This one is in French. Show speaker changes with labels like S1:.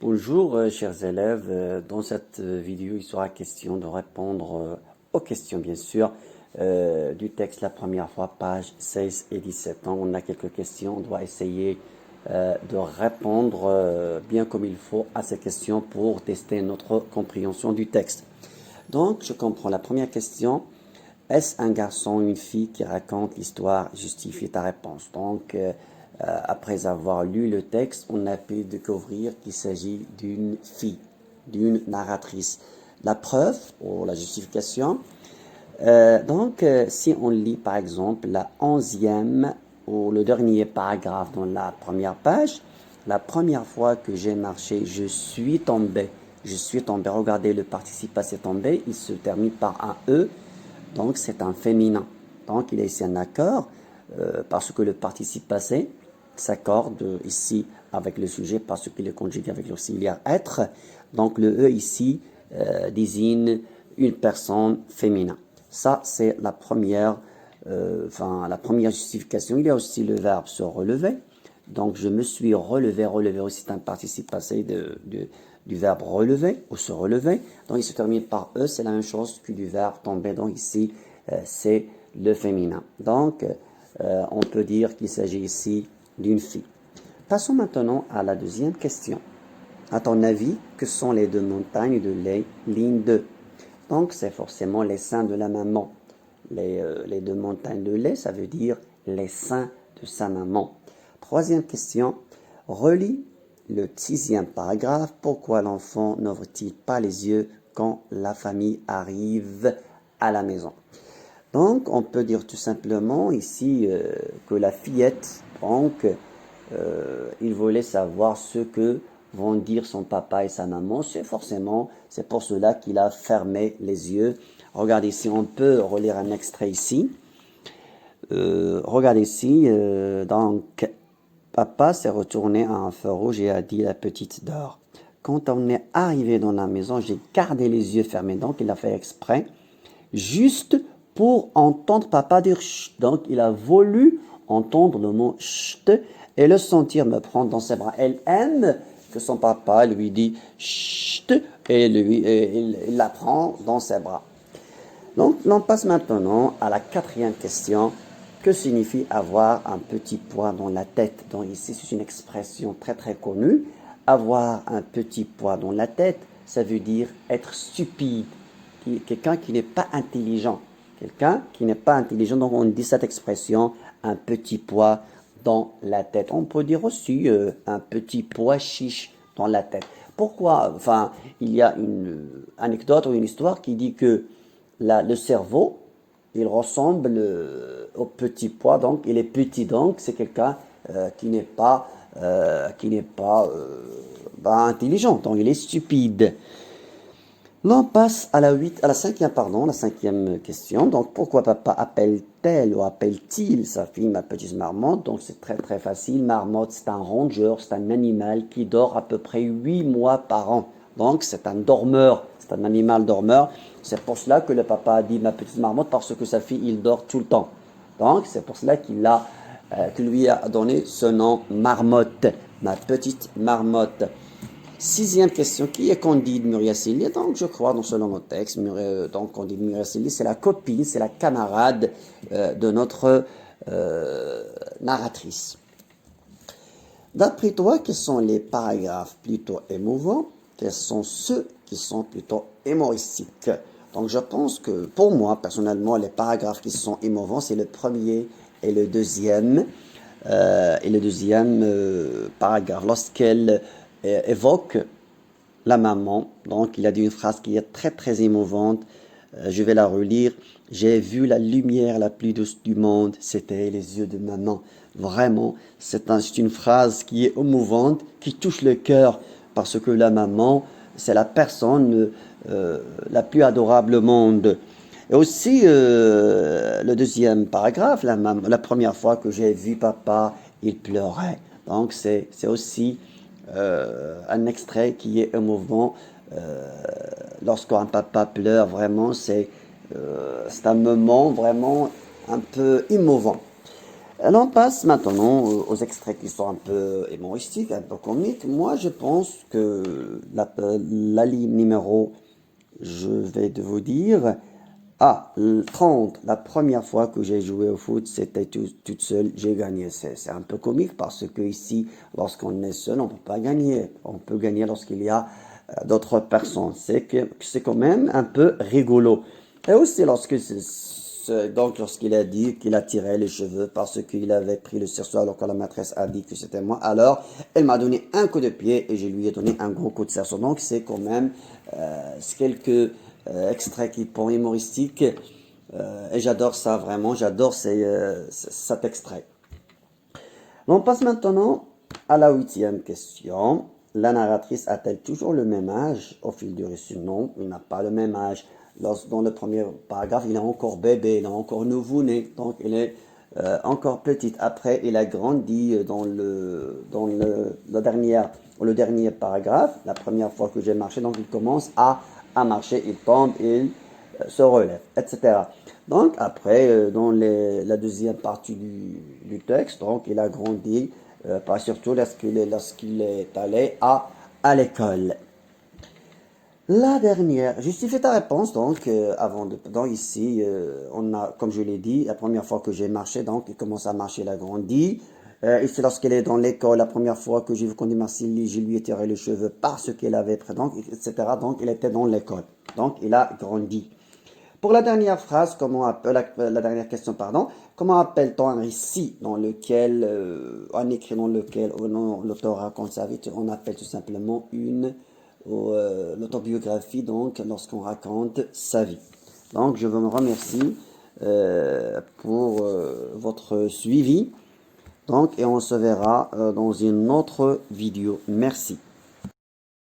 S1: Bonjour chers élèves, dans cette vidéo il sera question de répondre aux questions bien sûr du texte la première fois, page 16 et 17. Donc, on a quelques questions, on doit essayer de répondre bien comme il faut à ces questions pour tester notre compréhension du texte. Donc je comprends la première question. Est-ce un garçon ou une fille qui raconte l'histoire? Justifie ta réponse. Donc, après avoir lu le texte, on a pu découvrir qu'il s'agit d'une fille, d'une narratrice. La preuve ou la justification. Si on lit par exemple la 11e ou le dernier paragraphe dans la première page, la première fois que j'ai marché, je suis tombé. Je suis tombé. Regardez, le participe passé tombé, il se termine par un E. Donc, c'est un féminin. Donc, il y a ici un accord parce que le participe passé s'accorde ici avec le sujet parce qu'il est conjugué avec l'auxiliaire être. Donc, le E ici désigne une personne féminin. Ça, c'est la première justification. Il y a aussi le verbe se relever. Donc, je me suis relevé. Relever aussi, c'est un participe passé du verbe relever ou se relever. Donc, il se termine par E, c'est la même chose que du verbe tomber. Donc, ici, c'est le féminin. Donc, on peut dire qu'il s'agit ici d'une fille. Passons maintenant à la deuxième question. À ton avis, que sont les deux montagnes de lait, ligne 2? Donc, c'est forcément les seins de la maman. Les deux montagnes de lait, ça veut dire les seins de sa maman. Troisième question, relis le 6e paragraphe. Pourquoi l'enfant n'ouvre-t-il pas les yeux quand la famille arrive à la maison? Donc, on peut dire tout simplement ici que la fillette, donc, il voulait savoir ce que vont dire son papa et sa maman. C'est pour cela qu'il a fermé les yeux. Regardez ici, on peut relire un extrait ici. Regardez ici, donc, papa s'est retourné à un feu rouge et a dit la petite dort. Quand on est arrivé dans la maison, j'ai gardé les yeux fermés. Donc, il a fait exprès, juste pour entendre papa dire chut. Donc, il a voulu entendre le mot chut et le sentir me prendre dans ses bras. Elle aime que son papa lui dit chut et il la prend dans ses bras. Donc, on passe maintenant à la 4e question. Que signifie avoir un petit poids dans la tête? Donc ici, c'est une expression très très connue. Avoir un petit poids dans la tête, ça veut dire être stupide. Quelqu'un qui n'est pas intelligent. Quelqu'un qui n'est pas intelligent. Donc on dit cette expression, un petit poids dans la tête. On peut dire aussi un petit pois chiche dans la tête. Pourquoi? Enfin, il y a une anecdote ou une histoire qui dit que le cerveau, il ressemble au petit pois, donc il est petit, donc c'est quelqu'un qui n'est pas, intelligent, donc il est stupide. L'on passe à la 5e question. Donc, pourquoi papa appelle-t-elle ou appelle-t-il sa fille ma petite marmotte? Donc, c'est très très facile. Marmotte, c'est un rongeur, c'est un animal qui dort à peu près 8 mois par an. Donc, c'est un dormeur, c'est un animal dormeur. C'est pour cela que le papa a dit ma petite marmotte, parce que sa fille, il dort tout le temps. Donc, c'est pour cela qu'il lui a donné ce nom marmotte, ma petite marmotte. 6e question, qui est Candide Muriacelli? Donc, je crois, selon mon texte, donc Candide Muriacelli, c'est la copine, c'est la camarade de notre narratrice. D'après toi, quels sont les paragraphes plutôt émouvants? Quels sont ceux qui sont plutôt humoristiques? Donc, je pense que, pour moi, personnellement, les paragraphes qui sont émouvants, c'est le premier et le deuxième. Paragraphe, lorsqu'elle évoque la maman. Donc, il a dit une phrase qui est très, très émouvante. Je vais la relire. J'ai vu la lumière la plus douce du monde. C'était les yeux de maman. Vraiment, c'est une phrase qui est émouvante, qui touche le cœur, parce que la maman, c'est la personne la plus adorable au monde. Et aussi, le deuxième paragraphe, la première fois que j'ai vu papa, il pleurait. Donc, c'est aussi un extrait qui est émouvant. Lorsqu'un papa pleure, vraiment, c'est un moment vraiment un peu émouvant. Alors, on passe maintenant aux extraits qui sont un peu humoristiques, un peu comiques. Moi, je pense que la ligne numéro, je vais de vous dire, le 30, la première fois que j'ai joué au foot, c'était toute seule, j'ai gagné. C'est un peu comique parce que ici, lorsqu'on est seul, on ne peut pas gagner. On peut gagner lorsqu'il y a d'autres personnes. C'est quand même un peu rigolo. Et aussi lorsqu'il a dit qu'il a tiré les cheveux parce qu'il avait pris le sursaut alors que la maîtresse a dit que c'était moi. Alors, elle m'a donné un coup de pied et je lui ai donné un gros coup de cerceau. Donc, c'est quand même quelques extraits qui sont humoristiques. Et j'adore ça vraiment. J'adore cet extrait. On passe maintenant à la 8e question. La narratrice a-t-elle toujours le même âge au fil du récit? Non, il n'a pas le même âge. Dans le premier paragraphe, il est encore bébé, il est encore nouveau-né, donc il est encore petit. Après, il a grandi le dernier paragraphe, la première fois que j'ai marché, donc il commence à marcher, il tombe, il se relève, etc. Donc après, la deuxième partie du texte, donc il a grandi, pas surtout lorsqu'il est allé à l'école. La dernière, justifie ta réponse, donc, donc ici, on a, comme je l'ai dit, la première fois que j'ai marché, donc, il commence à marcher, il a grandi. Ici, lorsqu'il est dans l'école, la première fois que j'ai vu qu'on est Marcilly, je lui ai tiré les cheveux parce qu'il avait pris, donc, etc. Donc, il était dans l'école. Donc, il a grandi. Pour la dernière phrase, la dernière question, pardon, comment appelle-t-on un récit dans lequel, un écrit dans lequel l'auteur raconte sa vie? On appelle tout simplement l'autobiographie, donc lorsqu'on raconte sa vie. Donc je vous remercie pour votre suivi. Donc, et on se verra dans une autre vidéo. Merci.